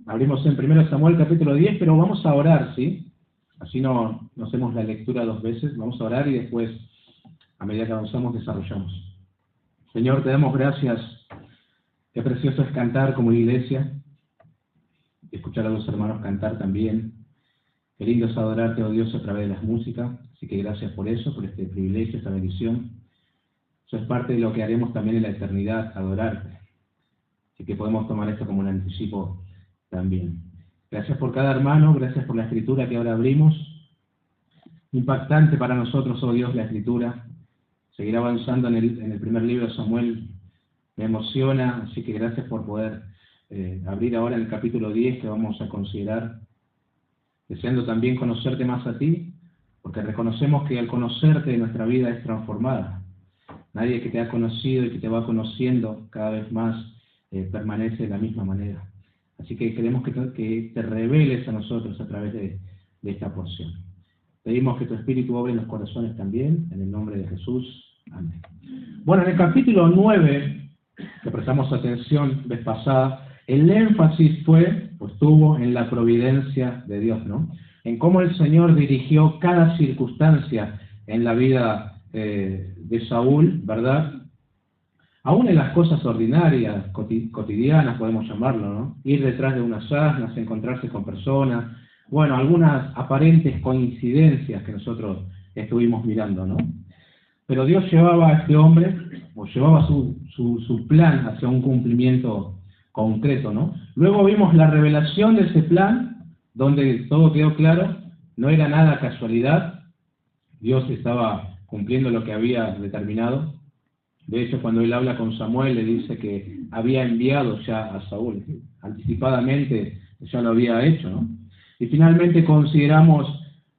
Abrimos en 1 Samuel capítulo 10, pero vamos a orar, ¿sí? Así no hacemos la lectura dos veces. Vamos a orar y después, a medida que avanzamos, desarrollamos. Señor, te damos gracias. Qué precioso es cantar como iglesia, escuchar a los hermanos cantar también. Qué lindo es adorarte, oh Dios, a través de las músicas. Así que gracias por eso, por este privilegio, esta bendición. Eso es parte de lo que haremos también en la eternidad, adorarte. Así que podemos tomar esto como un anticipo también. Gracias por cada hermano, gracias por la escritura que ahora abrimos. Impactante para nosotros, oh Dios, la escritura. Seguir avanzando en el primer libro de Samuel me emociona, así que gracias por poder abrir ahora el capítulo 10 que vamos a considerar, deseando también conocerte más a ti, porque reconocemos que al conocerte nuestra vida es transformada. Nadie que te ha conocido y que te va conociendo cada vez más permanece de la misma manera. Así que queremos que te reveles a nosotros a través de esta porción. Pedimos que tu Espíritu obre en los corazones también, en el nombre de Jesús. Amén. Bueno, en el capítulo 9, que prestamos atención vez pasada, el énfasis estuvo en la providencia de Dios, ¿no? En cómo el Señor dirigió cada circunstancia en la vida de Saúl, ¿verdad? Aún en las cosas ordinarias, cotidianas, podemos llamarlo, ¿no? Ir detrás de unas asnas, encontrarse con personas, bueno, algunas aparentes coincidencias que nosotros estuvimos mirando, ¿no? Pero Dios llevaba a este hombre, o llevaba su plan hacia un cumplimiento concreto, ¿no? Luego vimos la revelación de ese plan, donde todo quedó claro, no era nada casualidad, Dios estaba cumpliendo lo que había determinado. De hecho, cuando él habla con Samuel, le dice que había enviado ya a Saúl, que anticipadamente ya lo había hecho, ¿no? Y finalmente consideramos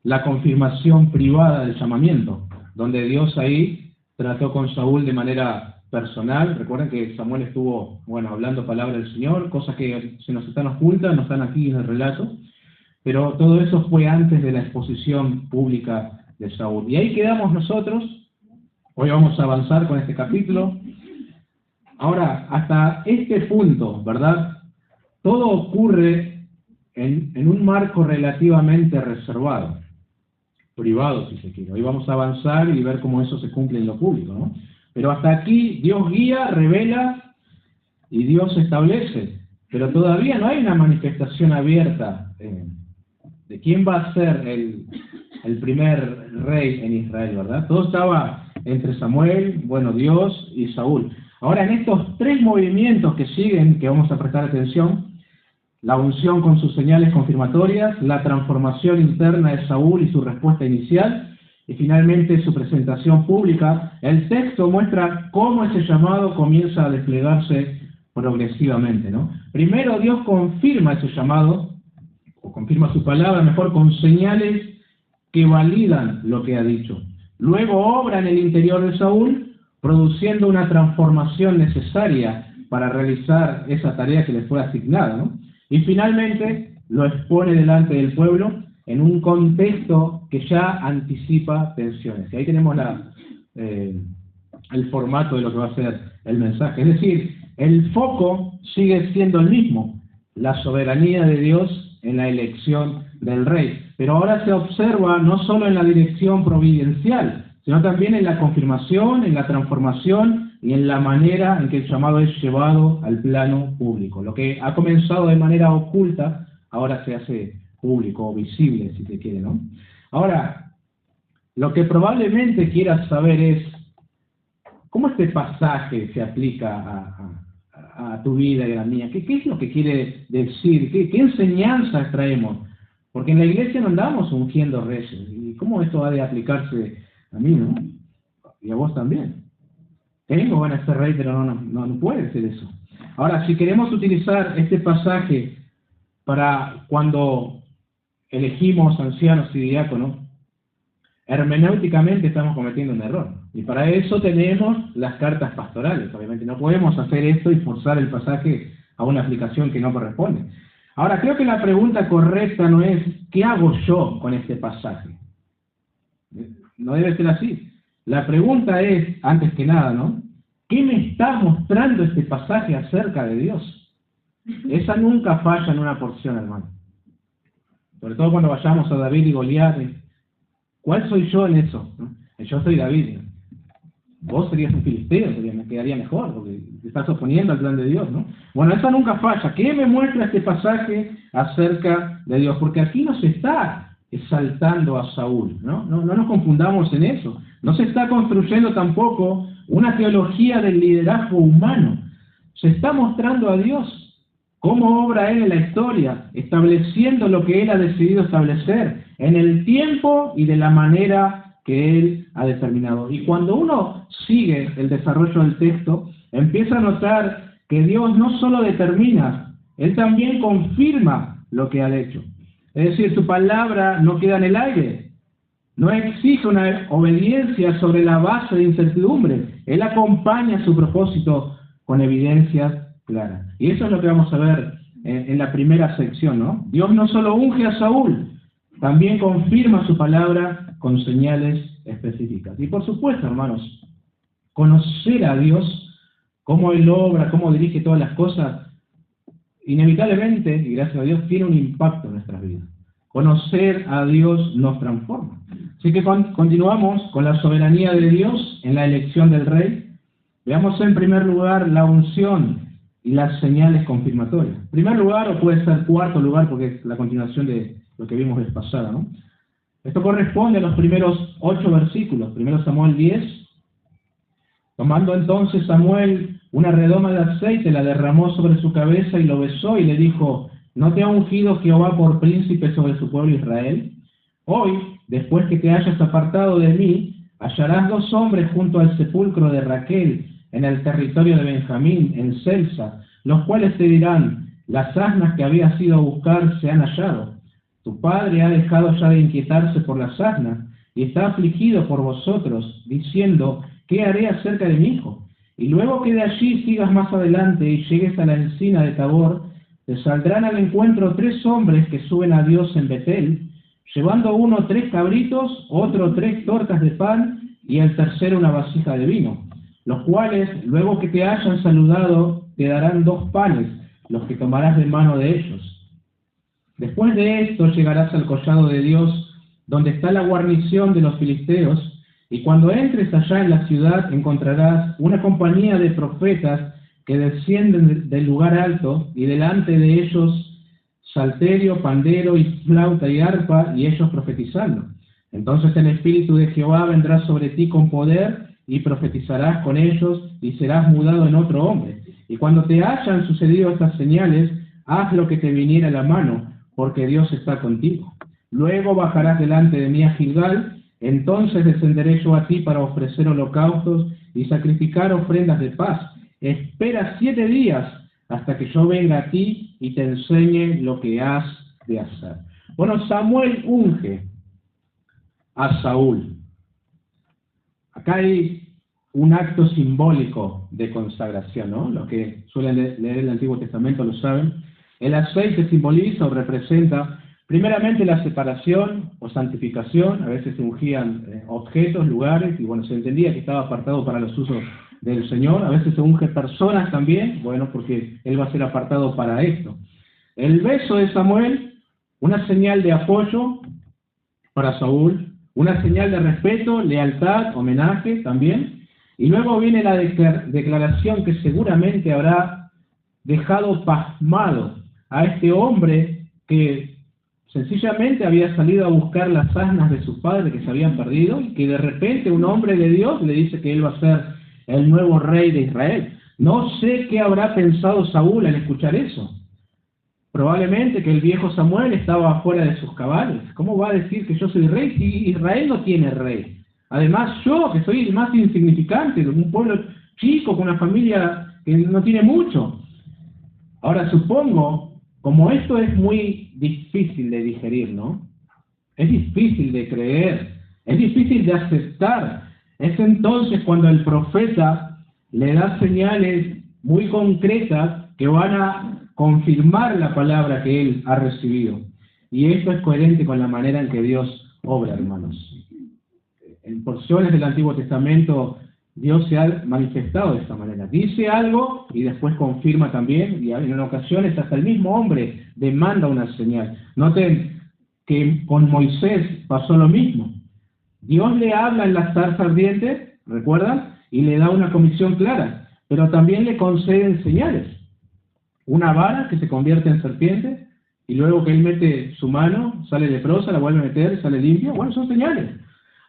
la confirmación privada del llamamiento, donde Dios ahí trató con Saúl de manera personal. Recuerden que Samuel estuvo, hablando palabra del Señor, cosas que se nos están ocultas, no están aquí en el relato, pero todo eso fue antes de la exposición pública de Saúl. Y ahí quedamos nosotros. Hoy vamos a avanzar con este capítulo. Ahora, hasta este punto, ¿verdad? Todo ocurre en un marco relativamente reservado, privado si se quiere. Hoy vamos a avanzar y ver cómo eso se cumple en lo público, ¿no? Pero hasta aquí Dios guía, revela y Dios establece. Pero todavía no hay una manifestación abierta de quién va a ser el primer rey en Israel, ¿verdad? Todo estaba entre Samuel, Dios y Saúl. Ahora, en estos tres movimientos que siguen, que vamos a prestar atención, la unción con sus señales confirmatorias, la transformación interna de Saúl y su respuesta inicial, y finalmente su presentación pública, el texto muestra cómo ese llamado comienza a desplegarse progresivamente, ¿no? Primero Dios confirma ese llamado, o confirma su palabra, mejor, con señales que validan lo que ha dicho. Luego obra en el interior de Saúl, produciendo una transformación necesaria para realizar esa tarea que le fue asignada, ¿no? Y finalmente lo expone delante del pueblo en un contexto que ya anticipa tensiones. Y ahí tenemos el formato de lo que va a ser el mensaje. Es decir, el foco sigue siendo el mismo, la soberanía de Dios en la elección del rey. Pero ahora se observa no solo en la dirección providencial, sino también en la confirmación, en la transformación y en la manera en que el llamado es llevado al plano público. Lo que ha comenzado de manera oculta, ahora se hace público o visible, si se quiere, ¿no? Ahora, lo que probablemente quieras saber es cómo este pasaje se aplica a tu vida y a la mía. ¿Qué es lo que quiere decir? ¿Qué enseñanzas traemos? Porque en la iglesia no andamos ungiendo reyes. ¿Y cómo esto ha de aplicarse a mí, no? Y a vos también. Tengo ganas de ser rey, pero no puede ser eso. Ahora, si queremos utilizar este pasaje para cuando elegimos ancianos y diáconos, hermenéuticamente estamos cometiendo un error. Y para eso tenemos las cartas pastorales. Obviamente no podemos hacer esto y forzar el pasaje a una aplicación que no corresponde. Ahora, creo que la pregunta correcta no es ¿qué hago yo con este pasaje? No debe ser así. La pregunta es, antes que nada, ¿no? ¿Qué me está mostrando este pasaje acerca de Dios? Esa nunca falla en una porción, hermano. Sobre todo cuando vayamos a David y Goliat. ¿Cuál soy yo en eso? ¿No? Yo soy David. Vos serías un filisteo, me quedaría mejor, porque te estás oponiendo al plan de Dios, ¿no? Bueno, esa nunca falla. ¿Qué me muestra este pasaje acerca de Dios? Porque aquí no se está exaltando a Saúl, ¿no? No nos confundamos en eso. No se está construyendo tampoco una teología del liderazgo humano. Se está mostrando a Dios cómo obra Él en la historia, estableciendo lo que Él ha decidido establecer, en el tiempo y de la manera que Él ha determinado. Y cuando uno sigue el desarrollo del texto, empieza a notar que Dios no solo determina, Él también confirma lo que ha hecho. Es decir, su palabra no queda en el aire, no exige una obediencia sobre la base de incertidumbre. Él acompaña su propósito con evidencias claras. Y eso es lo que vamos a ver en la primera sección, ¿no? Dios no solo unge a Saúl, también confirma su palabra con señales específicas. Y por supuesto, hermanos, conocer a Dios, cómo Él obra, cómo dirige todas las cosas, inevitablemente, y gracias a Dios, tiene un impacto en nuestras vidas. Conocer a Dios nos transforma. Así que continuamos con la soberanía de Dios en la elección del rey. Veamos en primer lugar la unción y las señales confirmatorias. En primer lugar, o puede ser cuarto lugar, porque es la continuación de lo que vimos vez pasada, ¿no? Esto corresponde a los primeros 8 versículos. Primero Samuel 10. Tomando entonces Samuel una redoma de aceite, la derramó sobre su cabeza y lo besó y le dijo: ¿No te ha ungido Jehová por príncipe sobre su pueblo Israel? Hoy, después que te hayas apartado de mí, hallarás 2 hombres junto al sepulcro de Raquel, en el territorio de Benjamín, en Selsa, los cuales te dirán: las asnas que habías ido a buscar se han hallado. Tu padre ha dejado ya de inquietarse por las asnas y está afligido por vosotros, diciendo: ¿qué haré acerca de mi hijo? Y luego que de allí sigas más adelante y llegues a la encina de Tabor, te saldrán al encuentro 3 hombres que suben a Dios en Betel, llevando uno 3 cabritos, otro 3 tortas de pan y el tercero una vasija de vino, los cuales, luego que te hayan saludado, te darán 2 panes, los que tomarás de mano de ellos. Después de esto llegarás al collado de Dios, donde está la guarnición de los filisteos, y cuando entres allá en la ciudad encontrarás una compañía de profetas que descienden del lugar alto, y delante de ellos salterio, pandero y flauta y arpa, y ellos profetizando. Entonces el Espíritu de Jehová vendrá sobre ti con poder, y profetizarás con ellos, y serás mudado en otro hombre. Y cuando te hayan sucedido estas señales, haz lo que te viniera a la mano, porque Dios está contigo. Luego bajarás delante de mí a Gilgal, entonces descenderé yo a ti para ofrecer holocaustos y sacrificar ofrendas de paz. Espera 7 días hasta que yo venga a ti y te enseñe lo que has de hacer. Bueno, Samuel unge a Saúl. Acá hay un acto simbólico de consagración, ¿no? Los que suelen leer el Antiguo Testamento lo saben. El aceite simboliza o representa primeramente la separación o santificación. A veces se ungían objetos, lugares, y bueno, se entendía que estaba apartado para los usos del Señor. A veces se unge personas también, bueno, porque Él va a ser apartado para esto. El beso de Samuel, una señal de apoyo para Saúl, una señal de respeto, lealtad, homenaje también. Y luego viene la declaración que seguramente habrá dejado pasmado a este hombre que sencillamente había salido a buscar las asnas de su padre que se habían perdido, y que de repente un hombre de Dios le dice que él va a ser el nuevo rey de Israel. No sé qué habrá pensado Saúl al escuchar eso. Probablemente que el viejo Samuel estaba fuera de sus cabales. ¿Cómo va a decir que yo soy rey si Israel no tiene rey? Además yo, que soy el más insignificante, de un pueblo chico, con una familia que no tiene mucho. Ahora supongo, como esto es muy difícil de digerir, ¿no? Es difícil de creer, es difícil de aceptar. Es entonces cuando el profeta le da señales muy concretas que van a confirmar la palabra que él ha recibido. Y esto es coherente con la manera en que Dios obra, hermanos. En porciones del Antiguo Testamento Dios se ha manifestado de esta manera. Dice algo y después confirma también, y en ocasiones hasta el mismo hombre demanda una señal. Noten que con Moisés pasó lo mismo. Dios le habla en la zarza ardiente, ¿recuerdan? Y le da una comisión clara, pero también le conceden señales. Una vara que se convierte en serpiente, y luego que él mete su mano, sale leprosa, la vuelve a meter, sale limpia. Bueno, son señales.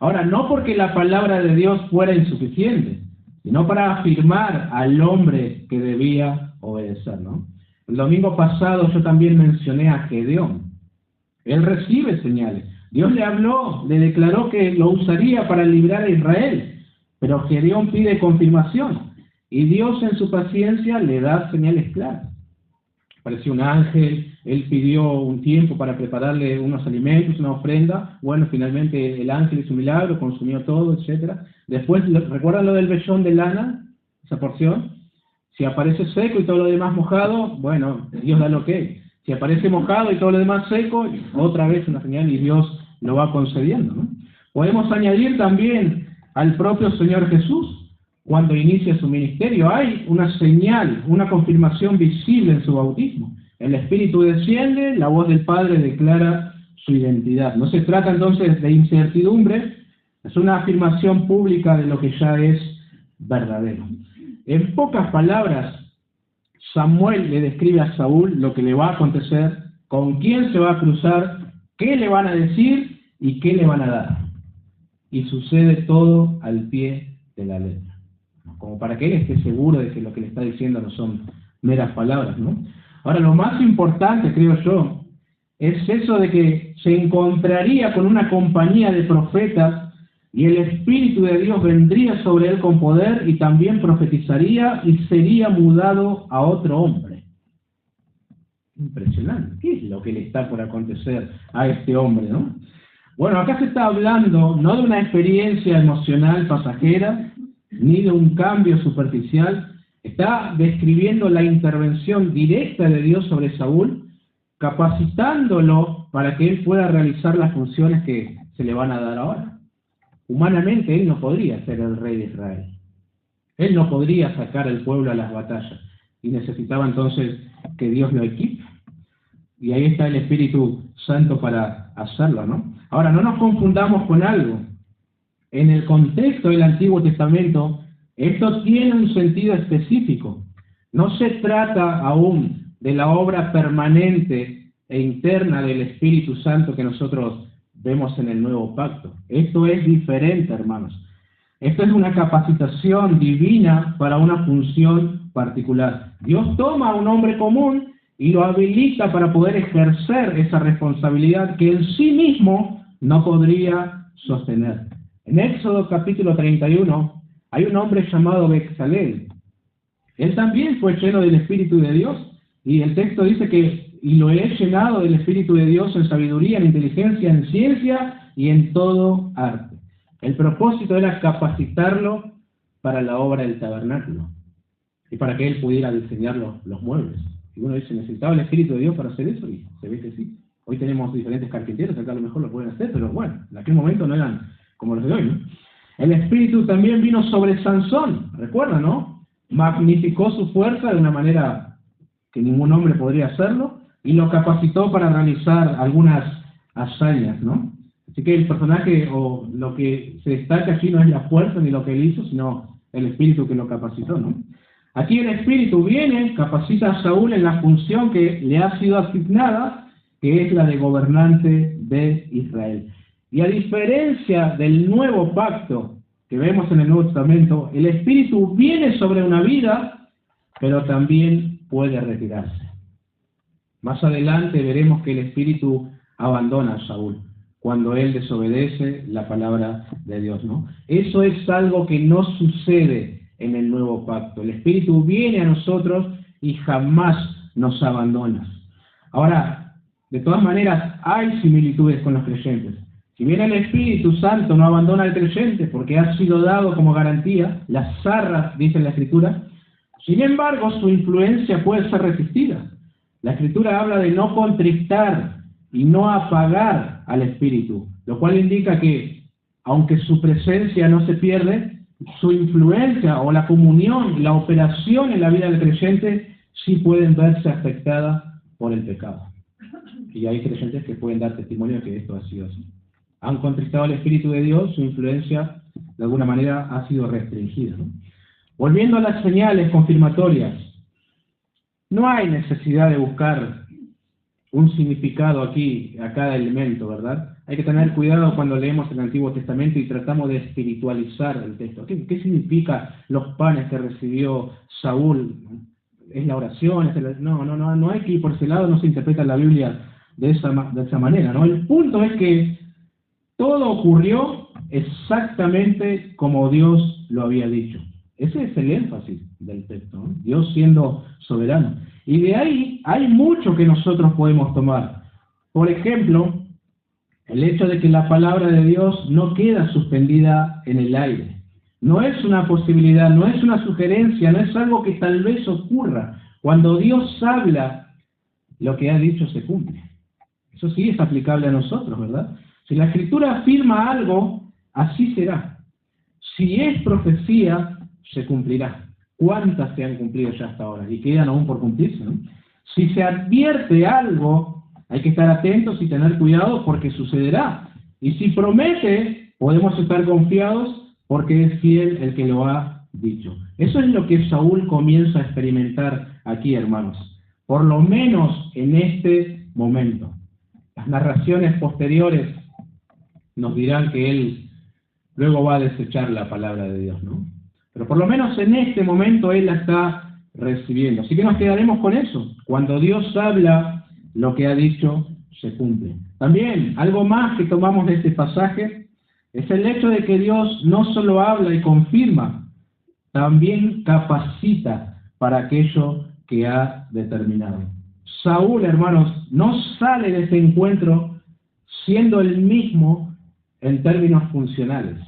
Ahora, no porque la palabra de Dios fuera insuficiente, sino para afirmar al hombre que debía obedecer, ¿no? El domingo pasado yo también mencioné a Gedeón. Él recibe señales. Dios le habló, le declaró que lo usaría para librar a Israel, pero Gedeón pide confirmación, y Dios en su paciencia le da señales claras. Apareció un ángel, él pidió un tiempo para prepararle unos alimentos, una ofrenda. Bueno, finalmente el ángel hizo un milagro, consumió todo, etc. Después, ¿recuerdan lo del vellón de lana? Esa porción. Si aparece seco y todo lo demás mojado, bueno, Dios da lo que es. Si aparece mojado y todo lo demás seco, otra vez una señal y Dios lo va concediendo, ¿no? Podemos añadir también al propio Señor Jesús. Cuando inicia su ministerio, hay una señal, una confirmación visible en su bautismo. El Espíritu desciende, la voz del Padre declara su identidad. No se trata entonces de incertidumbre, es una afirmación pública de lo que ya es verdadero. En pocas palabras, Samuel le describe a Saúl lo que le va a acontecer, con quién se va a cruzar, qué le van a decir y qué le van a dar. Y sucede todo al pie de la letra, como para que él esté seguro de que lo que le está diciendo no son meras palabras, ¿no? Ahora, lo más importante, creo yo, es eso de que se encontraría con una compañía de profetas y el Espíritu de Dios vendría sobre él con poder y también profetizaría y sería mudado a otro hombre. Impresionante. ¿Qué es lo que le está por acontecer a este hombre, no? Bueno, acá se está hablando no de una experiencia emocional pasajera, ni de un cambio superficial. Está describiendo la intervención directa de Dios sobre Saúl, capacitándolo para que él pueda realizar las funciones que se le van a dar ahora. Humanamente él no podría ser el rey de Israel. Él no podría sacar al pueblo a las batallas. Y necesitaba entonces que Dios lo equipe. Y ahí está el Espíritu Santo para hacerlo, ¿no? Ahora, no nos confundamos con algo. En el contexto del Antiguo Testamento, esto tiene un sentido específico. No se trata aún de la obra permanente e interna del Espíritu Santo que nosotros vemos en el Nuevo Pacto. Esto es diferente, hermanos. Esto es una capacitación divina para una función particular. Dios toma a un hombre común y lo habilita para poder ejercer esa responsabilidad que en sí mismo no podría sostener. En Éxodo capítulo 31 hay un hombre llamado Bezalel. Él también fue lleno del Espíritu de Dios y el texto dice que y lo he llenado del Espíritu de Dios en sabiduría, en inteligencia, en ciencia y en todo arte. El propósito era capacitarlo para la obra del tabernáculo y para que él pudiera diseñar los muebles. Y uno dice, ¿necesitaba el Espíritu de Dios para hacer eso? Y se ve que sí. Hoy tenemos diferentes carpinteros, acá a lo mejor lo pueden hacer, pero bueno, en aquel momento no eran como los de hoy, ¿no? El Espíritu también vino sobre Sansón, recuerda, ¿no? Magnificó su fuerza de una manera que ningún hombre podría hacerlo y lo capacitó para realizar algunas hazañas, ¿no? Así que el personaje o lo que se destaca aquí no es la fuerza ni lo que él hizo, sino el Espíritu que lo capacitó, ¿no? Aquí el Espíritu viene, capacita a Saúl en la función que le ha sido asignada, que es la de gobernante de Israel. Y a diferencia del nuevo pacto que vemos en el Nuevo Testamento, el Espíritu viene sobre una vida, pero también puede retirarse. Más adelante veremos que el Espíritu abandona a Saúl cuando él desobedece la palabra de Dios, ¿no? Eso es algo que no sucede en el nuevo pacto. El Espíritu viene a nosotros y jamás nos abandona. Ahora, de todas maneras, hay similitudes con los creyentes. Si bien el Espíritu Santo no abandona al creyente porque ha sido dado como garantía, las zarras, dice la Escritura, sin embargo, su influencia puede ser resistida. La Escritura habla de no contristar y no apagar al Espíritu, lo cual indica que, aunque su presencia no se pierde, su influencia o la comunión, la operación en la vida del creyente, sí pueden verse afectadas por el pecado. Y hay creyentes que pueden dar testimonio de que esto ha sido así. Han contristado al Espíritu de Dios, su influencia de alguna manera ha sido restringida, ¿no? Volviendo a las señales confirmatorias, no hay necesidad de buscar un significado aquí a cada elemento, ¿verdad? Hay que tener cuidado cuando leemos el Antiguo Testamento y tratamos de espiritualizar el texto. ¿Qué significa los panes que recibió Saúl? ¿Es la oración? No hay que ir por ese lado, no se interpreta la Biblia de esa manera, ¿no? El punto es que todo ocurrió exactamente como Dios lo había dicho. Ese es el énfasis del texto, ¿no? Dios siendo soberano. Y de ahí hay mucho que nosotros podemos tomar. Por ejemplo, el hecho de que la palabra de Dios no queda suspendida en el aire. No es una posibilidad, no es una sugerencia, no es algo que tal vez ocurra. Cuando Dios habla, lo que ha dicho se cumple. Eso sí es aplicable a nosotros, ¿verdad? Si la Escritura afirma algo, así será. Si es profecía, se cumplirá. ¿Cuántas se han cumplido ya hasta ahora? Y quedan aún por cumplirse, ¿no? Si se advierte algo, hay que estar atentos y tener cuidado porque sucederá. Y si promete, podemos estar confiados porque es fiel el que lo ha dicho. Eso es lo que Saúl comienza a experimentar aquí, hermanos. Por lo menos en este momento. Las narraciones posteriores nos dirán que él luego va a desechar la palabra de Dios, ¿no? Pero por lo menos en este momento él la está recibiendo. Así que nos quedaremos con eso. Cuando Dios habla, lo que ha dicho se cumple. También, algo más que tomamos de este pasaje es el hecho de que Dios no solo habla y confirma, también capacita para aquello que ha determinado. Saúl, hermanos, no sale de este encuentro siendo el mismo en términos funcionales.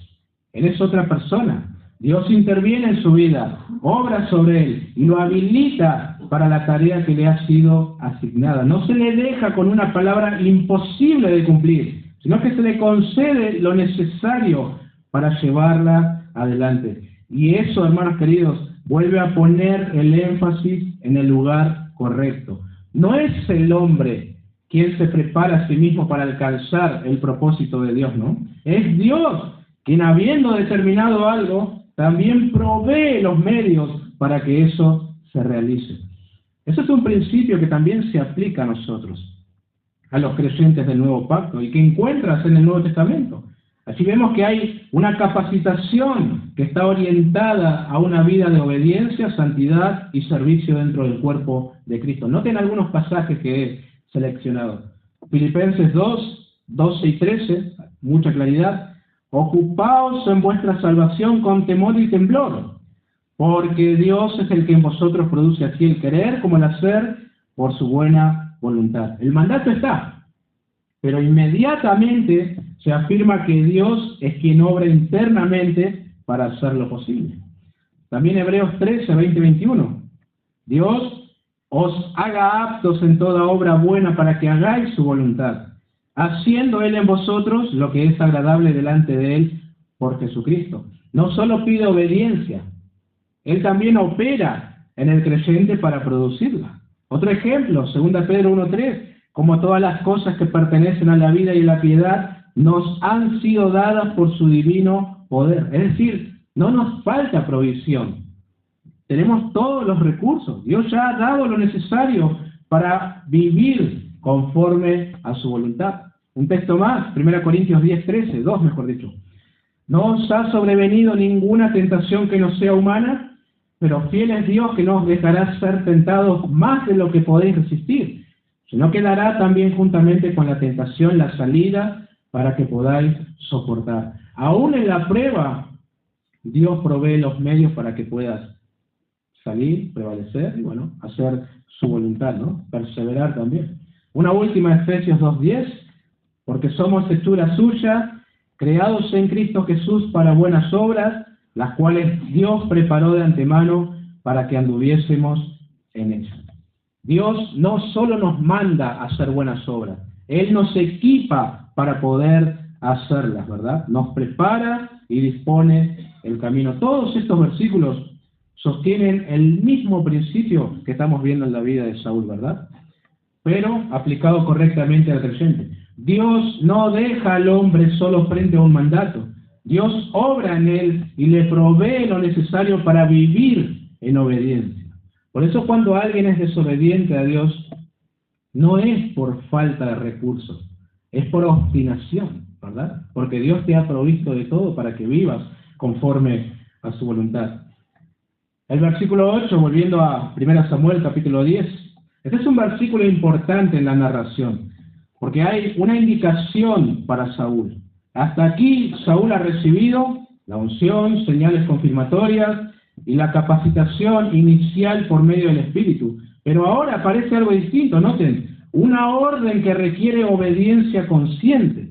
Él es otra persona. Dios interviene en su vida, obra sobre él y lo habilita para la tarea que le ha sido asignada. No se le deja con una palabra imposible de cumplir, sino que se le concede lo necesario para llevarla adelante. Y eso, hermanos queridos, vuelve a poner el énfasis en el lugar correcto. No es el hombre quien se prepara a sí mismo para alcanzar el propósito de Dios, ¿no? Es Dios quien, habiendo determinado algo, también provee los medios para que eso se realice. Eso es un principio que también se aplica a nosotros, a los creyentes del Nuevo Pacto, y que encuentras en el Nuevo Testamento. Así vemos que hay una capacitación que está orientada a una vida de obediencia, santidad y servicio dentro del cuerpo de Cristo. Noten algunos pasajes que he seleccionado. Filipenses 2, 12 y 13, mucha claridad. Ocupaos en vuestra salvación con temor y temblor, porque Dios es el que en vosotros produce así el querer como el hacer por su buena voluntad. El mandato está, pero inmediatamente se afirma que Dios es quien obra internamente para hacerlo posible. También Hebreos 13, 20 y 21. Dios os haga aptos en toda obra buena para que hagáis su voluntad, haciendo Él en vosotros lo que es agradable delante de Él por Jesucristo. No solo pide obediencia, Él también opera en el creyente para producirla. Otro ejemplo, 2 Pedro 1:3, como todas las cosas que pertenecen a la vida y la piedad, nos han sido dadas por su divino poder. Es decir, no nos falta provisión. Tenemos todos los recursos. Dios ya ha dado lo necesario para vivir conforme a su voluntad. Un texto más, 1 Corintios 10:13, 2 mejor dicho. No os ha sobrevenido ninguna tentación que no sea humana, pero fiel es Dios que no os dejará ser tentados más de lo que podéis resistir, sino que dará también juntamente con la tentación la salida para que podáis soportar. Aún en la prueba, Dios provee los medios para que puedas salir, prevalecer y bueno, hacer su voluntad, ¿no? Perseverar también. Una última, Efesios 2:10, porque somos hechura suya, creados en Cristo Jesús para buenas obras, las cuales Dios preparó de antemano para que anduviésemos en ellas. Dios no solo nos manda a hacer buenas obras, Él nos equipa para poder hacerlas, ¿verdad? Nos prepara y dispone el camino. Todos estos versículos sostienen el mismo principio que estamos viendo en la vida de Saúl, ¿verdad? Pero aplicado correctamente al creyente. Dios no deja al hombre solo frente a un mandato. Dios obra en él y le provee lo necesario para vivir en obediencia. Por eso cuando alguien es desobediente a Dios, no es por falta de recursos, es por obstinación, ¿verdad? Porque Dios te ha provisto de todo para que vivas conforme a su voluntad. El versículo 8, volviendo a 1 Samuel capítulo 10, este es un versículo importante en la narración, porque hay una indicación para Saúl. Hasta aquí Saúl ha recibido la unción, señales confirmatorias y la capacitación inicial por medio del Espíritu. Pero ahora aparece algo distinto, noten, una orden que requiere obediencia consciente.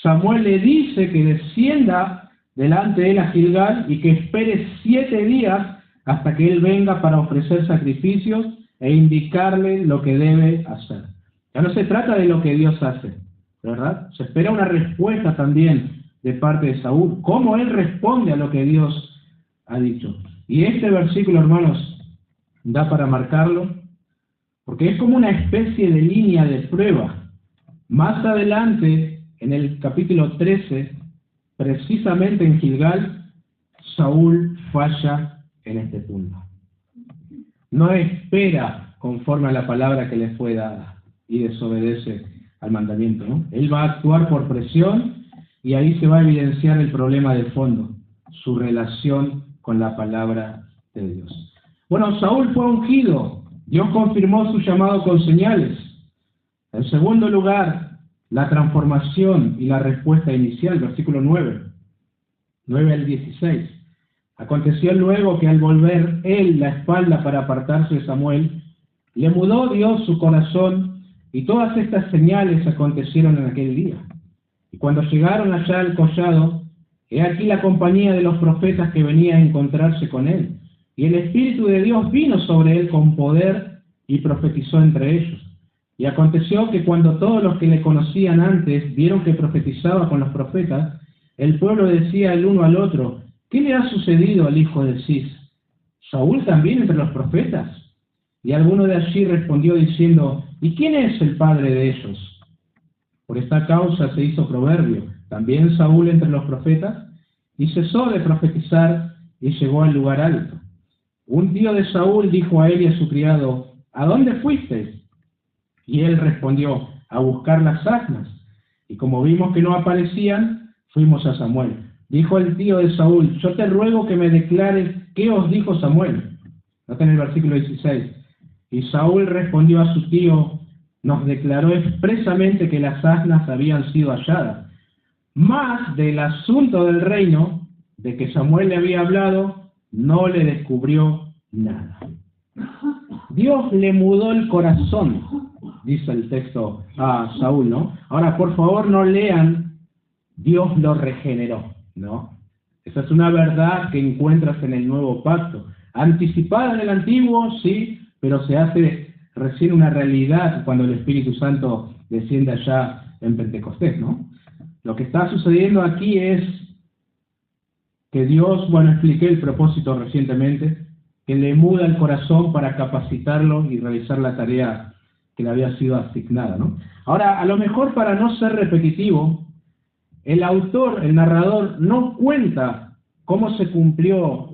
Samuel le dice que descienda delante de él a Gilgal y que espere 7 días hasta que él venga para ofrecer sacrificios e indicarle lo que debe hacer. Ya no se trata de lo que Dios hace, ¿verdad? Se espera una respuesta también de parte de Saúl, cómo él responde a lo que Dios ha dicho. Y este versículo, hermanos, da para marcarlo, porque es como una especie de línea de prueba. Más adelante, en el capítulo 13, precisamente en Gilgal, Saúl falla en este punto. No espera conforme a la palabra que le fue dada y desobedece al mandamiento, ¿no? Él va a actuar por presión y ahí se va a evidenciar el problema de fondo, su relación con la palabra de Dios. Bueno, Saúl fue ungido, Dios confirmó su llamado con señales. En segundo lugar, la transformación y la respuesta inicial, versículo 9 al 16. Aconteció luego que al volver él la espalda para apartarse de Samuel, le mudó Dios su corazón, y todas estas señales acontecieron en aquel día. Y cuando llegaron allá al collado, he aquí la compañía de los profetas que venía a encontrarse con él, y el Espíritu de Dios vino sobre él con poder y profetizó entre ellos. Y aconteció que cuando todos los que le conocían antes vieron que profetizaba con los profetas, el pueblo decía el uno al otro: ¿qué le ha sucedido al hijo de Cis? ¿Saúl también entre los profetas? Y alguno de allí respondió diciendo: ¿y quién es el padre de ellos? Por esta causa se hizo proverbio: también Saúl entre los profetas, y cesó de profetizar y llegó al lugar alto. Un tío de Saúl dijo a él y a su criado: ¿a dónde fuisteis? Y él respondió: a buscar las asnas. Y como vimos que no aparecían, fuimos a Samuel. Dijo el tío de Saúl: yo te ruego que me declares qué os dijo Samuel. Noten el versículo 16. Y Saúl respondió a su tío: nos declaró expresamente que las asnas habían sido halladas. Mas del asunto del reino, de que Samuel le había hablado, no le descubrió nada. Dios le mudó el corazón, dice el texto a Saúl, ¿no? Ahora, por favor, no lean Dios lo regeneró, ¿no? Esa es una verdad que encuentras en el Nuevo Pacto. Anticipada en el Antiguo, sí, pero se hace recién una realidad cuando el Espíritu Santo desciende allá en Pentecostés, ¿no? Lo que está sucediendo aquí es que Dios, bueno, expliqué el propósito recientemente, que le muda el corazón para capacitarlo y realizar la tarea que le había sido asignada, ¿no? Ahora, a lo mejor para no ser repetitivo, el autor, el narrador, no cuenta cómo se cumplió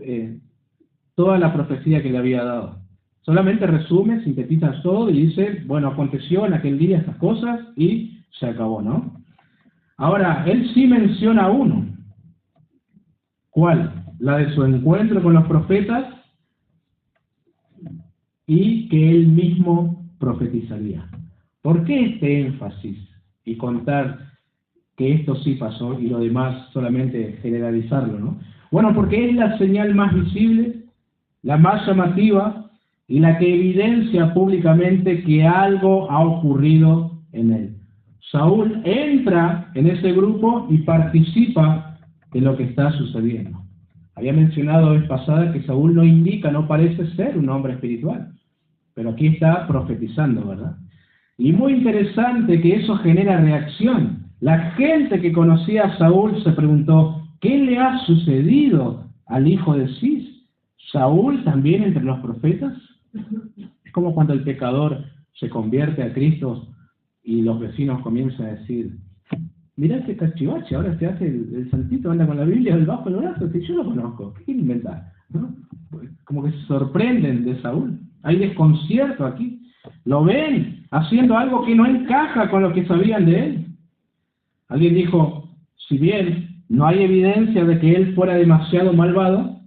toda la profecía que le había dado. Solamente resume, sintetiza todo y dice: bueno, aconteció en aquel día estas cosas y se acabó, ¿no? Ahora, él sí menciona uno. ¿Cuál? La de su encuentro con los profetas y que él mismo profetizaría. ¿Por qué este énfasis y contar que esto sí pasó y lo demás solamente generalizarlo, ¿no? Bueno, porque es la señal más visible, la más llamativa y la que evidencia públicamente que algo ha ocurrido en él. Saúl entra en ese grupo y participa de lo que está sucediendo. Había mencionado la vez pasada que Saúl no indica, no parece ser un hombre espiritual, pero aquí está profetizando, ¿verdad? Y muy interesante que eso genera reacción. La gente que conocía a Saúl se preguntó: ¿qué le ha sucedido al hijo de Cis, Saúl también entre los profetas. Es como cuando el pecador se convierte a Cristo y los vecinos comienzan a decir, mirá este cachivache, ahora se hace el santito, anda con la Biblia debajo del brazo, si yo lo conozco, ¿qué quiere inventar? ¿No? Como que se sorprenden de Saúl, hay desconcierto aquí, lo ven haciendo algo que no encaja con lo que sabían de él. Alguien dijo, si bien no hay evidencia de que él fuera demasiado malvado,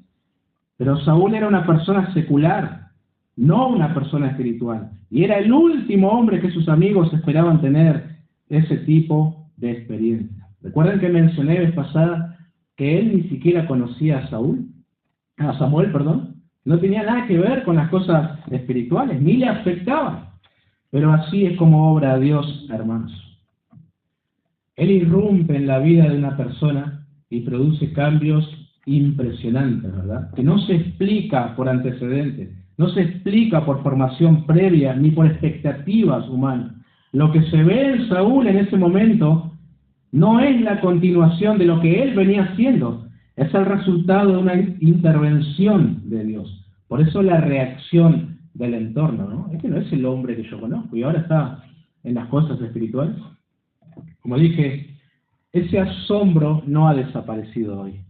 pero Saúl era una persona secular, no una persona espiritual, y era el último hombre que sus amigos esperaban tener ese tipo de experiencia. Recuerden que mencioné vez pasada que él ni siquiera conocía a Samuel, no tenía nada que ver con las cosas espirituales, ni le afectaban. Pero así es como obra Dios, hermanos. Él irrumpe en la vida de una persona y produce cambios impresionantes, ¿verdad? Que no se explica por antecedentes, no se explica por formación previa ni por expectativas humanas. Lo que se ve en Saúl en ese momento no es la continuación de lo que él venía haciendo, es el resultado de una intervención de Dios. Por eso la reacción del entorno, ¿no? Este no es el hombre que yo conozco y ahora está en las cosas espirituales. Como dije, ese asombro no ha desaparecido hoy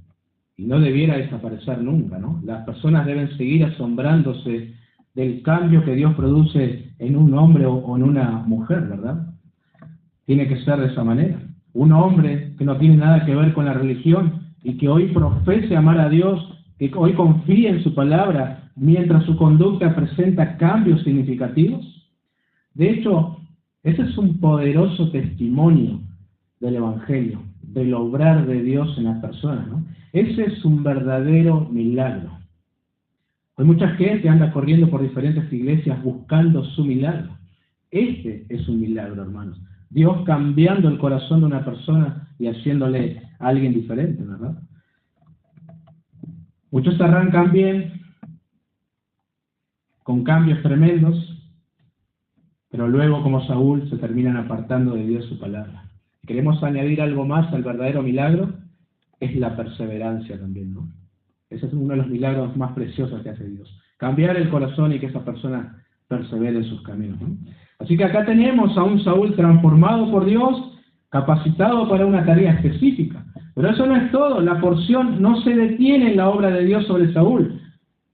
y no debiera desaparecer nunca, ¿no? Las personas deben seguir asombrándose del cambio que Dios produce en un hombre o en una mujer, ¿verdad? Tiene que ser de esa manera. Un hombre que no tiene nada que ver con la religión y que hoy profese amar a Dios, que hoy confíe en su palabra, mientras su conducta presenta cambios significativos. De hecho, ese es un poderoso testimonio del Evangelio, del obrar de Dios en las personas, ¿no? Ese es un verdadero milagro. Hay mucha gente que anda corriendo por diferentes iglesias buscando su milagro. Este es un milagro, hermanos. Dios cambiando el corazón de una persona y haciéndole a alguien diferente, ¿verdad? Muchos arrancan bien, con cambios tremendos, pero luego, como Saúl, se terminan apartando de Dios su palabra. Queremos añadir algo más al verdadero milagro, es la perseverancia también, ¿no? Ese es uno de los milagros más preciosos que hace Dios. Cambiar el corazón y que esa persona persevere en sus caminos, ¿no? Así que acá tenemos a un Saúl transformado por Dios, capacitado para una tarea específica. Pero eso no es todo, la porción no se detiene en la obra de Dios sobre Saúl.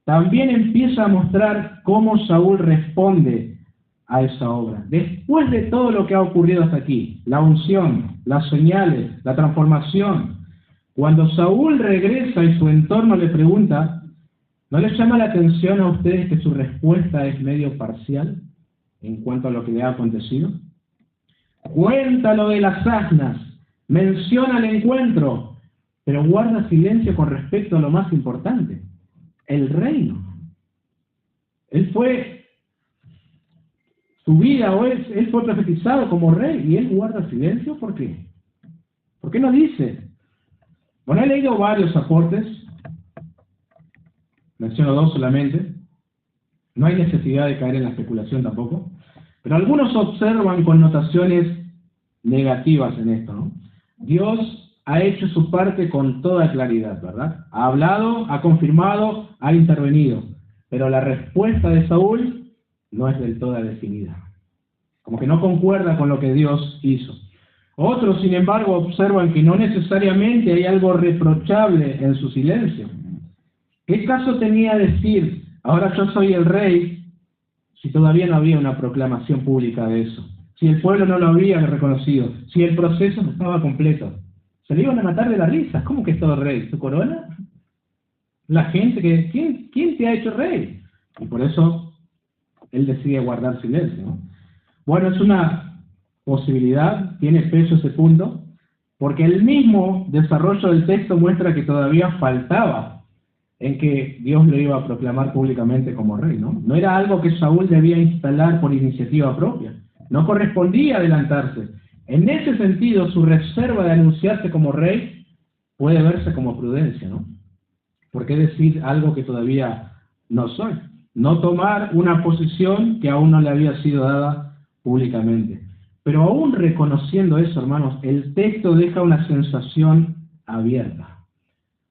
También empieza a mostrar cómo Saúl responde a esa obra. Después de todo lo que ha ocurrido hasta aquí, la unción, las señales, la transformación, cuando Saúl regresa y su entorno le pregunta, ¿no les llama la atención a ustedes que su respuesta es medio parcial en cuanto a lo que le ha acontecido? Cuenta lo de las asnas, menciona el encuentro, pero guarda silencio con respecto a lo más importante, el reino. Su vida, él fue profetizado como rey y él guarda silencio. ¿Por qué? ¿Por qué no dice? Bueno, he leído varios aportes, menciono dos solamente, no hay necesidad de caer en la especulación tampoco, pero algunos observan connotaciones negativas en esto, ¿no? Dios ha hecho su parte con toda claridad, ¿verdad? Ha hablado, ha confirmado, ha intervenido, pero la respuesta de Saúl no es del todo definida, como que no concuerda con lo que Dios hizo. Otros, sin embargo, observan que no necesariamente hay algo reprochable en su silencio. ¿Qué caso tenía decir, ahora yo soy el rey, si todavía no había una proclamación pública de eso? Si el pueblo no lo había reconocido, si el proceso no estaba completo. Se le iban a matar de la risa. ¿Cómo que es todo rey? ¿Su corona? La gente que... ¿Quién te ha hecho rey? Y por eso él decide guardar silencio, ¿no? Bueno, es una posibilidad, tiene peso ese punto, porque el mismo desarrollo del texto muestra que todavía faltaba en que Dios lo iba a proclamar públicamente como rey, ¿no? No era algo que Saúl debía instalar por iniciativa propia, no correspondía adelantarse. En ese sentido, su reserva de anunciarse como rey puede verse como prudencia, ¿no? ¿Por qué decir algo que todavía no soy? No tomar una posición que aún no le había sido dada públicamente. Pero aún reconociendo eso, hermanos, el texto deja una sensación abierta.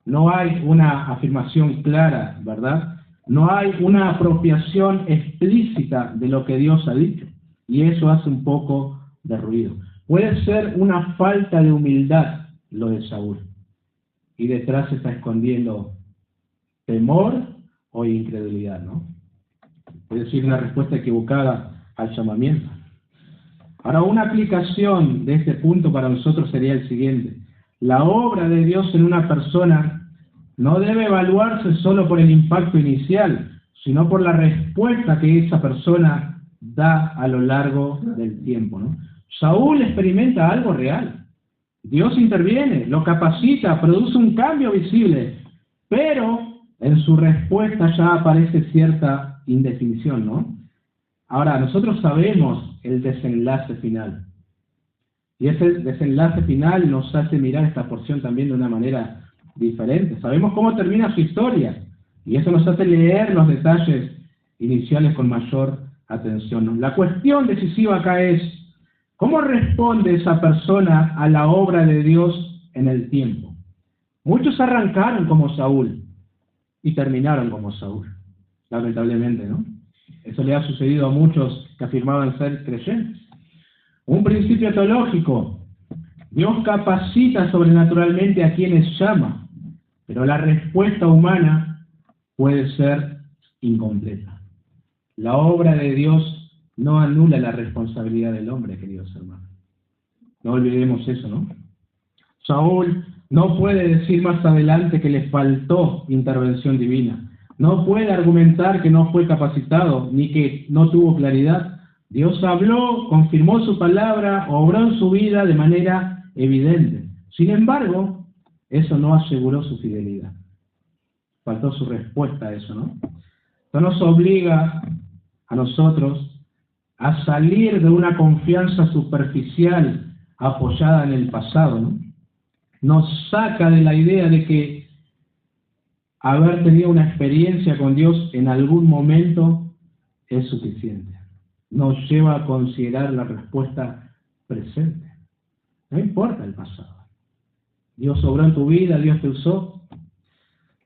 no hay una afirmación clara, ¿verdad? No hay una apropiación explícita de lo que Dios ha dicho, y eso hace un poco de ruido. Puede ser una falta de humildad lo de Saúl, y detrás se está escondiendo temor o incredulidad, ¿no? Es decir, una respuesta equivocada al llamamiento. Ahora, una aplicación de este punto para nosotros sería el siguiente. La obra de Dios en una persona no debe evaluarse solo por el impacto inicial, sino por la respuesta que esa persona da a lo largo del tiempo, ¿no? Saúl experimenta algo real. Dios interviene, lo capacita, produce un cambio visible, pero en su respuesta ya aparece cierta indefinición, ¿no? Ahora, nosotros sabemos el desenlace final. Y ese desenlace final nos hace mirar esta porción también de una manera diferente. Sabemos cómo termina su historia. Y eso nos hace leer los detalles iniciales con mayor atención, ¿no? La cuestión decisiva acá es, ¿cómo responde esa persona a la obra de Dios en el tiempo? Muchos arrancaron como Saúl y terminaron como Saúl, lamentablemente, ¿no? Eso le ha sucedido a muchos que afirmaban ser creyentes. Un principio teológico: Dios capacita sobrenaturalmente a quienes llama, pero la respuesta humana puede ser incompleta. La obra de Dios no anula la responsabilidad del hombre, queridos hermanos. No olvidemos eso, ¿no? Saúl no puede decir más adelante que le faltó intervención divina. No puede argumentar que no fue capacitado, ni que no tuvo claridad. Dios habló, confirmó su palabra, obró en su vida de manera evidente. Sin embargo, eso no aseguró su fidelidad. Faltó su respuesta a eso, ¿no? Esto nos obliga a nosotros a salir de una confianza superficial apoyada en el pasado, ¿no? Nos saca de la idea de que haber tenido una experiencia con Dios en algún momento es suficiente. Nos lleva a considerar la respuesta presente. No importa el pasado. Dios obró en tu vida, Dios te usó.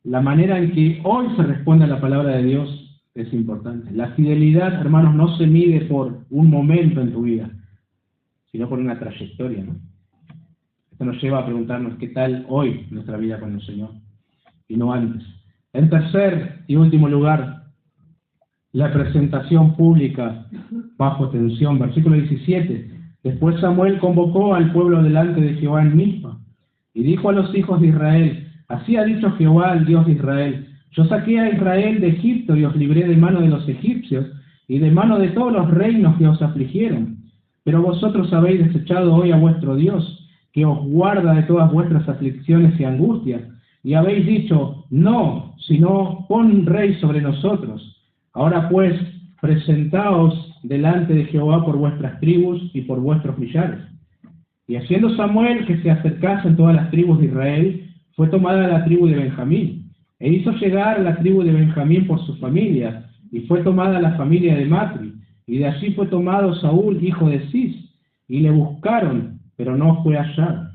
La manera en que hoy se responde a la palabra de Dios es importante. La fidelidad, hermanos, no se mide por un momento en tu vida, sino por una trayectoria, ¿no? Esto nos lleva a preguntarnos qué tal hoy nuestra vida con el Señor, y no antes. En tercer y último lugar, la presentación pública bajo tensión. Versículo 17. Después Samuel convocó al pueblo delante de Jehová en Mizpa, y dijo a los hijos de Israel: así ha dicho Jehová, el Dios de Israel: yo saqué a Israel de Egipto y os libré de mano de los egipcios y de mano de todos los reinos que os afligieron. Pero vosotros habéis desechado hoy a vuestro Dios, que os guarda de todas vuestras aflicciones y angustias, y habéis dicho: no, sino pon un rey sobre nosotros. Ahora pues, presentaos delante de Jehová por vuestras tribus y por vuestros millares. Y haciendo Samuel que se acercasen todas las tribus de Israel, fue tomada la tribu de Benjamín, e hizo llegar a la tribu de Benjamín por sus familias, y fue tomada la familia de Matri, y de allí fue tomado Saúl, hijo de Cis, y le buscaron, pero no fue hallado.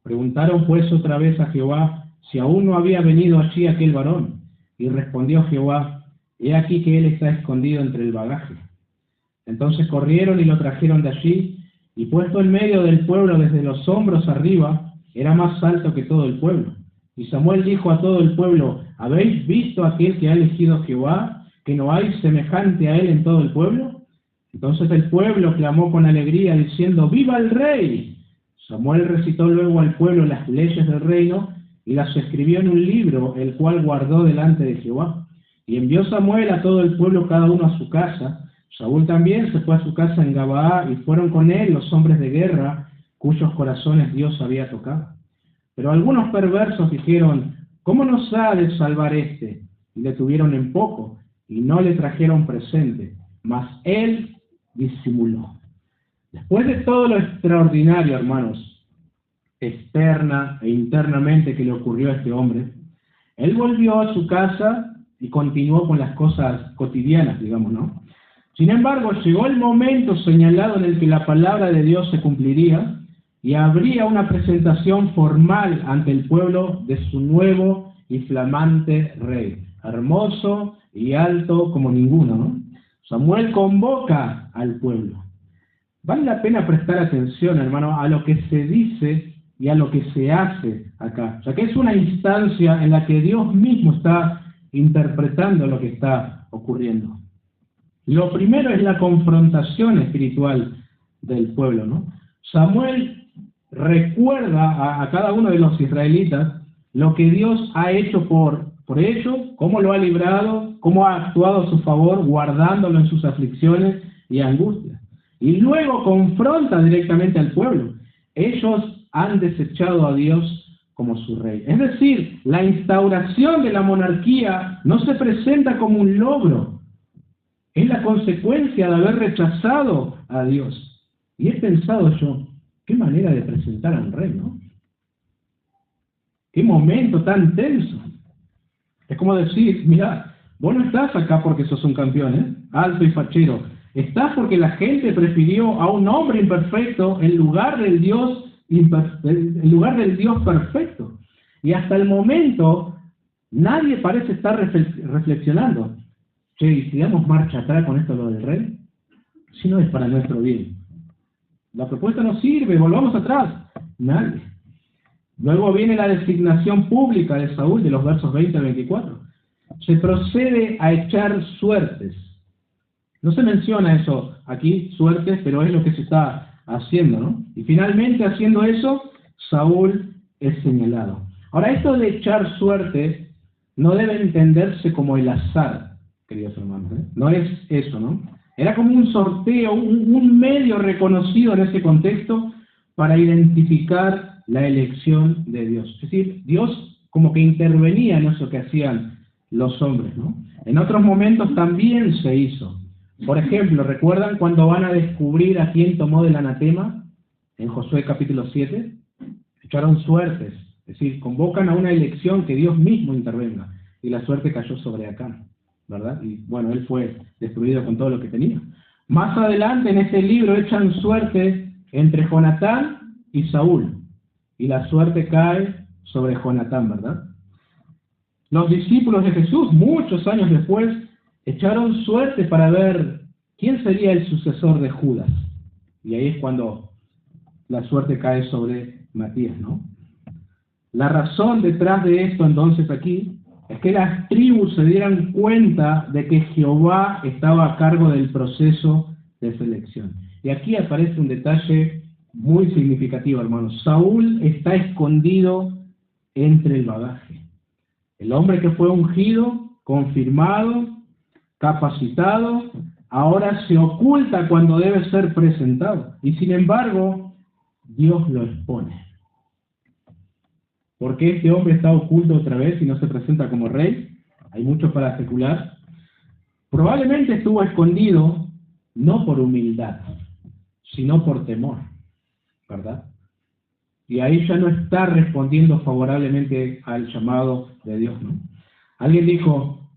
Preguntaron pues otra vez a Jehová si aún no había venido allí aquel varón, y respondió Jehová: he aquí que él está escondido entre el bagaje. Entonces corrieron y lo trajeron de allí, y puesto en medio del pueblo desde los hombros arriba, era más alto que todo el pueblo. Y Samuel dijo a todo el pueblo: ¿habéis visto aquel que ha elegido Jehová, que no hay semejante a él en todo el pueblo? Entonces el pueblo clamó con alegría, diciendo: ¡viva el rey! Samuel recitó luego al pueblo las leyes del reino, y las escribió en un libro, el cual guardó delante de Jehová. Y envió Samuel a todo el pueblo, cada uno a su casa. Saúl también se fue a su casa en Gabaa, y fueron con él los hombres de guerra, cuyos corazones Dios había tocado. Pero algunos perversos dijeron: ¿cómo nos ha de salvar este? Y le tuvieron en poco, y no le trajeron presente, mas él disimuló. Después de todo lo extraordinario, hermanos, externa e internamente que le ocurrió a este hombre, él volvió a su casa y continuó con las cosas cotidianas, digamos, ¿no? Sin embargo, llegó el momento señalado en el que la palabra de Dios se cumpliría, y habría una presentación formal ante el pueblo de su nuevo y flamante rey, hermoso y alto como ninguno, ¿no? Samuel convoca al pueblo. Vale la pena prestar atención, hermano, a lo que se dice y a lo que se hace acá. O sea, que es una instancia en la que Dios mismo está interpretando lo que está ocurriendo. Lo primero es la confrontación espiritual del pueblo, ¿no? Samuel recuerda a cada uno de los israelitas lo que Dios ha hecho por ellos, cómo lo ha librado, cómo ha actuado a su favor, guardándolo en sus aflicciones y angustias. Y luego confronta directamente al pueblo. Ellos han desechado a Dios como su rey. Es decir, la instauración de la monarquía no se presenta como un logro, es la consecuencia de haber rechazado a Dios. Y he pensado yo, qué manera de presentar a un rey, ¿no? Qué momento tan tenso. Es como decir, mira, vos no estás acá porque sos un campeón, alto y fachero. Estás porque la gente prefirió a un hombre imperfecto en lugar del Dios perfecto. Y hasta el momento nadie parece estar reflexionando. Che, ¿y si damos marcha atrás con esto lo del rey? Si no es para nuestro bien. La propuesta no sirve, volvamos atrás. Nadie. Luego viene la designación pública de Saúl de los versos 20 al 24. Se procede a echar suertes. No se menciona eso aquí, suertes, pero es lo que se está haciendo, ¿no? Y finalmente, haciendo eso, Saúl es señalado. Ahora, esto de echar suertes no debe entenderse como el azar, queridos hermanos, ¿eh? No es eso, ¿no? Era como un sorteo, un medio reconocido en ese contexto para identificar la elección de Dios. Es decir, Dios como que intervenía en eso que hacían los hombres, ¿no? En otros momentos también se hizo. Por ejemplo, ¿recuerdan cuando van a descubrir a quién tomó del anatema? En Josué capítulo 7. Echaron suertes. Es decir, convocan a una elección que Dios mismo intervenga. Y la suerte cayó sobre Acán, ¿verdad? Y bueno, él fue destruido con todo lo que tenía. Más adelante en este libro echan suerte entre Jonatán y Saúl. Y la suerte cae sobre Jonatán, ¿verdad? Los discípulos de Jesús, muchos años después, echaron suerte para ver quién sería el sucesor de Judas. Y ahí es cuando la suerte cae sobre Matías, ¿no? La razón detrás de esto entonces aquí es que las tribus se dieran cuenta de que Jehová estaba a cargo del proceso de selección. Y aquí aparece un detalle muy significativo, hermanos. Saúl está escondido entre el bagaje. El hombre que fue ungido, confirmado, capacitado, ahora se oculta cuando debe ser presentado. Y sin embargo, Dios lo expone. ¿Por qué este hombre está oculto otra vez y no se presenta como rey? Hay mucho para especular. Probablemente estuvo escondido no por humildad, sino por temor, ¿verdad? Y ahí ya no está respondiendo favorablemente al llamado de Dios, ¿no? Alguien dijo,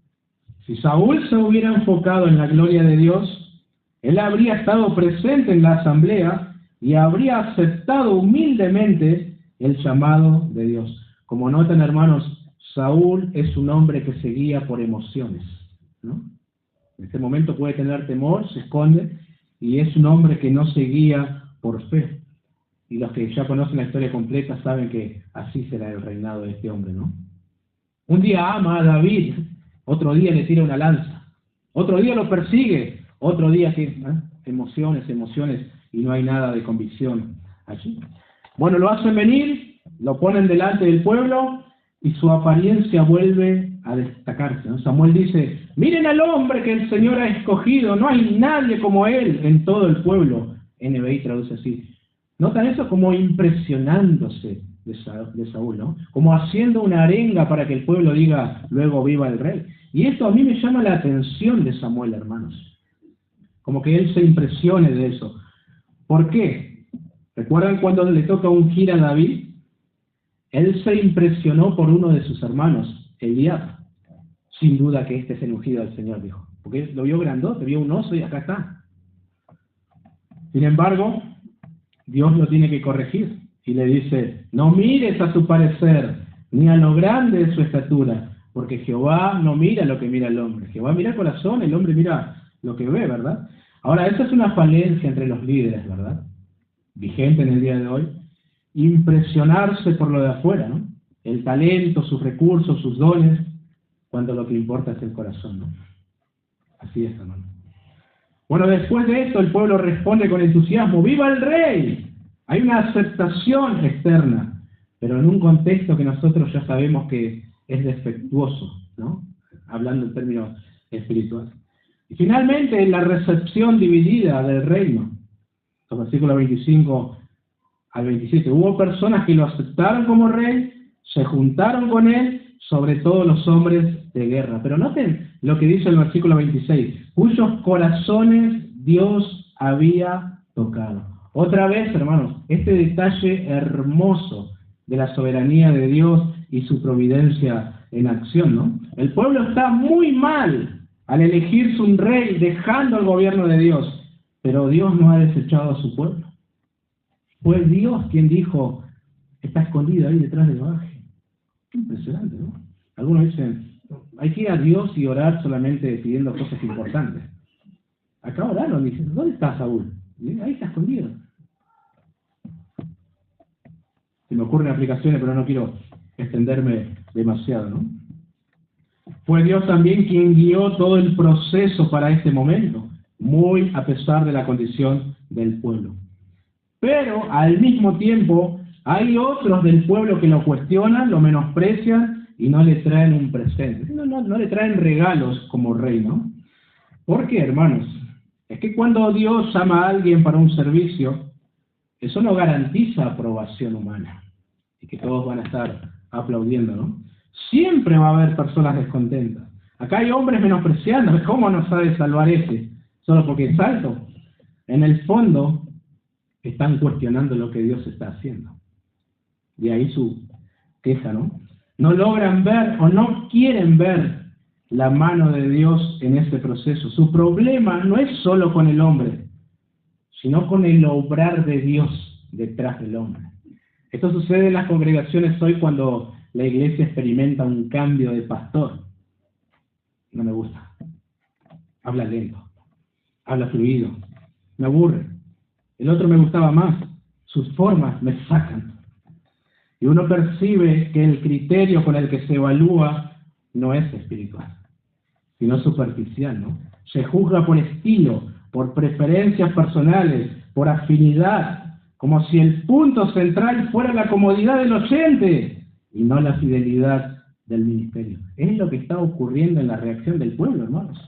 si Saúl se hubiera enfocado en la gloria de Dios, él habría estado presente en la asamblea y habría aceptado humildemente el llamado de Dios. Como notan, hermanos, Saúl es un hombre que se guía por emociones, ¿no? En este momento puede tener temor, se esconde, y es un hombre que no se guía por fe. Y los que ya conocen la historia completa saben que así será el reinado de este hombre, ¿no? Un día ama a David, otro día le tira una lanza, otro día lo persigue, otro día que emociones, y no hay nada de convicción allí. Bueno, lo hacen venir, lo ponen delante del pueblo y su apariencia vuelve a destacarse, ¿no? Samuel dice, miren al hombre que el Señor ha escogido, no hay nadie como él en todo el pueblo. NBI traduce así. Notan eso como impresionándose de Saúl, ¿no? Como haciendo una arenga para que el pueblo diga, luego viva el rey. Y esto a mí me llama la atención de Samuel, hermanos. Como que él se impresione de eso. ¿Por qué? ¿Recuerdan cuando le toca ungir a David? Él se impresionó por uno de sus hermanos, Eliab. Sin duda que este es el ungido del Señor, dijo. Porque lo vio grandote, vio un oso y acá está. Sin embargo, Dios lo tiene que corregir y le dice, no mires a su parecer, ni a lo grande de su estatura, porque Jehová no mira lo que mira el hombre. Jehová mira el corazón, el hombre mira lo que ve, ¿verdad? Ahora, esa es una falencia entre los líderes, ¿verdad? Vigente en el día de hoy. Impresionarse por lo de afuera, ¿no? El talento, sus recursos, sus dones, cuando lo que importa es el corazón, ¿no? Así es, hermano. Bueno, después de esto el pueblo responde con entusiasmo, ¡viva el rey! Hay una aceptación externa, pero en un contexto que nosotros ya sabemos que es defectuoso, ¿no? Hablando en términos espirituales. Y finalmente, la recepción dividida del reino. Los versículos 25 al 27. Hubo personas que lo aceptaron como rey, se juntaron con él, sobre todo los hombres de guerra. Pero noten lo que dice el versículo 26, cuyos corazones Dios había tocado. Otra vez, hermanos, este detalle hermoso de la soberanía de Dios y su providencia en acción, ¿no? El pueblo está muy mal al elegirse un rey, dejando el gobierno de Dios, pero Dios no ha desechado a su pueblo. Fue Dios quien dijo, está escondido ahí detrás del bagaje. Impresionante, ¿no? Algunos dicen, hay que ir a Dios y orar solamente pidiendo cosas importantes. Acá oraron, dicen, ¿dónde está Saúl? Y ahí está escondido. Se me ocurren aplicaciones, pero no quiero extenderme demasiado, ¿no? Fue Dios también quien guió todo el proceso para este momento, muy a pesar de la condición del pueblo. Pero al mismo tiempo hay otros del pueblo que lo cuestionan, lo menosprecian y no le traen un presente. No le traen regalos como rey, ¿no? ¿Por qué, hermanos? Es que cuando Dios llama a alguien para un servicio, eso no garantiza aprobación humana y que todos van a estar aplaudiendo, ¿no? Siempre va a haber personas descontentas. Acá hay hombres menospreciando, ¿cómo no sabe salvar ese? Solo porque es alto. En el fondo, están cuestionando lo que Dios está haciendo. De ahí su queja, ¿no? No logran ver o no quieren ver la mano de Dios en este proceso. Su problema no es solo con el hombre, sino con el obrar de Dios detrás del hombre. Esto sucede en las congregaciones hoy cuando la iglesia experimenta un cambio de pastor. No me gusta. Habla lento. Habla fluido. Me aburre. El otro me gustaba más. Sus formas me sacan. Y uno percibe que el criterio con el que se evalúa no es espiritual, sino superficial, ¿no? Se juzga por estilo, por preferencias personales, por afinidad, como si el punto central fuera la comodidad del oyente y no la fidelidad del ministerio. Es lo que está ocurriendo en la reacción del pueblo, hermanos.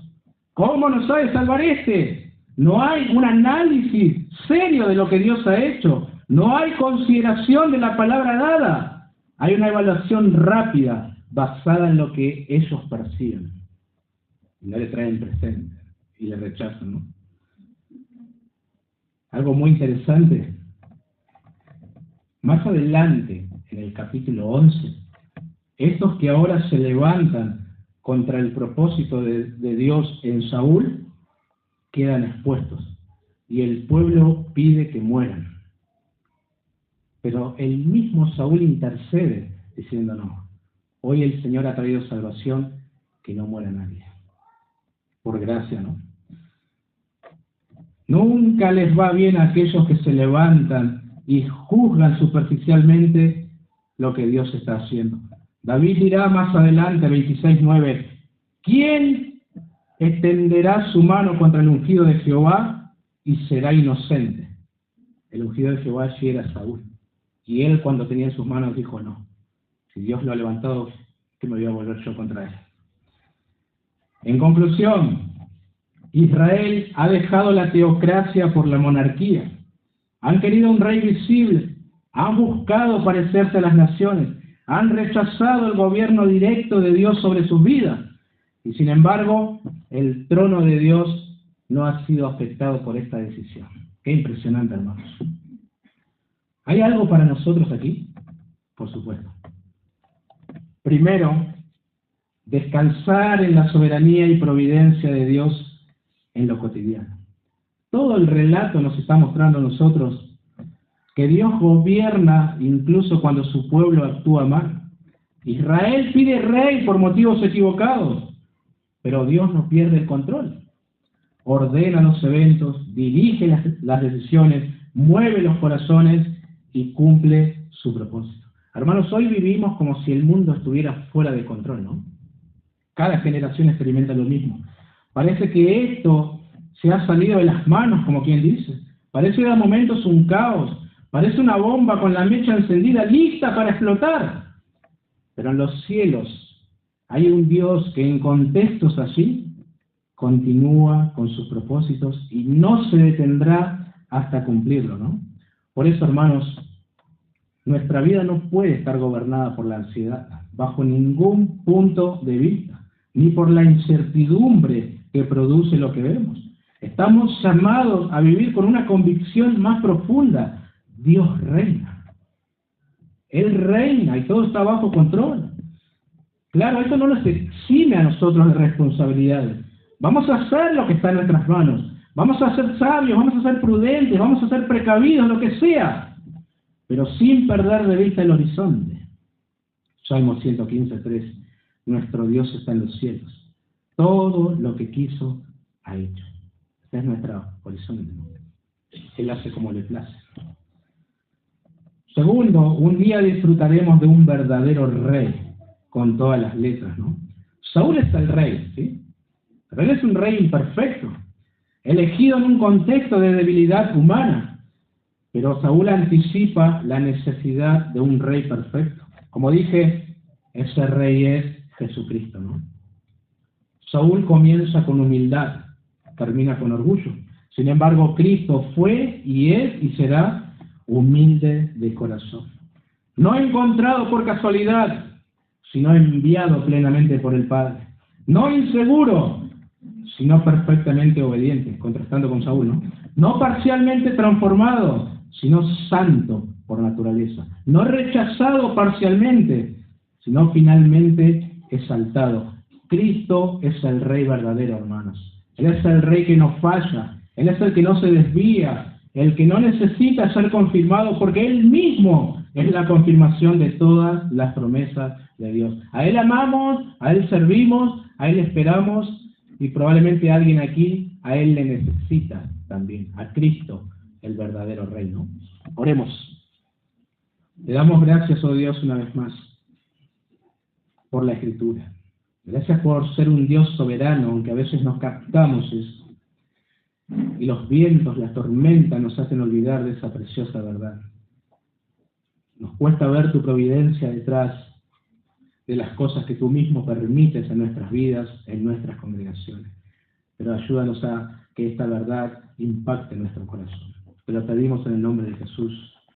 ¿Cómo nos ha de salvar este? No hay un análisis serio de lo que Dios ha hecho. No hay consideración de la palabra dada. Hay una evaluación rápida basada en lo que ellos perciben. Y no le traen presente y le rechazan, ¿no? Algo muy interesante. Más adelante, en el capítulo 11, estos que ahora se levantan contra el propósito de Dios en Saúl, quedan expuestos. Y el pueblo pide que mueran. Pero el mismo Saúl intercede diciendo no. Hoy el Señor ha traído salvación, que no muera nadie. Por gracia, ¿no? Nunca les va bien a aquellos que se levantan y juzgan superficialmente lo que Dios está haciendo. David dirá más adelante, 26:9, ¿quién extenderá su mano contra el ungido de Jehová y será inocente? El ungido de Jehová allí era Saúl. Y él, cuando tenía en sus manos, dijo no. Si Dios lo ha levantado, ¿qué me voy a volver yo contra él? En conclusión, Israel ha dejado la teocracia por la monarquía. Han querido un rey visible. Han buscado parecerse a las naciones. Han rechazado el gobierno directo de Dios sobre sus vidas. Y sin embargo, el trono de Dios no ha sido afectado por esta decisión. Qué impresionante, hermanos. ¿Hay algo para nosotros aquí? Por supuesto. Primero, descansar en la soberanía y providencia de Dios en lo cotidiano. Todo el relato nos está mostrando a nosotros que Dios gobierna incluso cuando su pueblo actúa mal. Israel pide rey por motivos equivocados, pero Dios no pierde el control. Ordena los eventos, dirige las decisiones, mueve los corazones y cumple su propósito. Hermanos, hoy vivimos como si el mundo estuviera fuera de control, ¿no? Cada generación experimenta lo mismo. Parece que esto se ha salido de las manos, como quien dice. Parece a momentos un caos. Parece una bomba con la mecha encendida, lista para explotar. Pero en los cielos hay un Dios que en contextos así continúa con sus propósitos y no se detendrá hasta cumplirlo, ¿no? Por eso, hermanos, nuestra vida no puede estar gobernada por la ansiedad, bajo ningún punto de vista, ni por la incertidumbre que produce lo que vemos. Estamos llamados a vivir con una convicción más profunda. Dios reina. Él reina y todo está bajo control. Claro, esto no nos exime a nosotros de responsabilidades. Vamos a hacer lo que está en nuestras manos. Vamos a ser sabios, vamos a ser prudentes, vamos a ser precavidos, lo que sea. Pero sin perder de vista el horizonte. Salmo 115:3. Nuestro Dios está en los cielos. Todo lo que quiso ha hecho. Este es nuestro horizonte. Él hace como le place. Segundo, un día disfrutaremos de un verdadero rey, con todas las letras, ¿no? Saúl es el rey, ¿sí? Pero él es un rey imperfecto, elegido en un contexto de debilidad humana. Pero Saúl anticipa la necesidad de un rey perfecto. Como dije, ese rey es Jesucristo, ¿no? Saúl comienza con humildad, termina con orgullo. Sin embargo, Cristo fue y es y será humilde de corazón. No encontrado por casualidad, sino enviado plenamente por el Padre. No inseguro, sino perfectamente obediente, contrastando con Saúl, ¿no? No parcialmente transformado, sino santo por naturaleza. No rechazado parcialmente, sino finalmente exaltado. Cristo es el Rey verdadero, hermanos. Él es el Rey que no falla. Él es el que no se desvía. El que no necesita ser confirmado porque Él mismo es la confirmación de todas las promesas de Dios. A Él amamos, a Él servimos, a Él esperamos y probablemente alguien aquí a Él le necesita también, a Cristo, el verdadero Rey, ¿no? Oremos. Le damos gracias, oh Dios, una vez más por la Escritura. Gracias por ser un Dios soberano, aunque a veces nos captamos eso. Y los vientos, las tormentas nos hacen olvidar de esa preciosa verdad. Nos cuesta ver tu providencia detrás de las cosas que tú mismo permites en nuestras vidas, en nuestras congregaciones. Pero ayúdanos a que esta verdad impacte nuestro corazón. Te lo pedimos en el nombre de Jesús.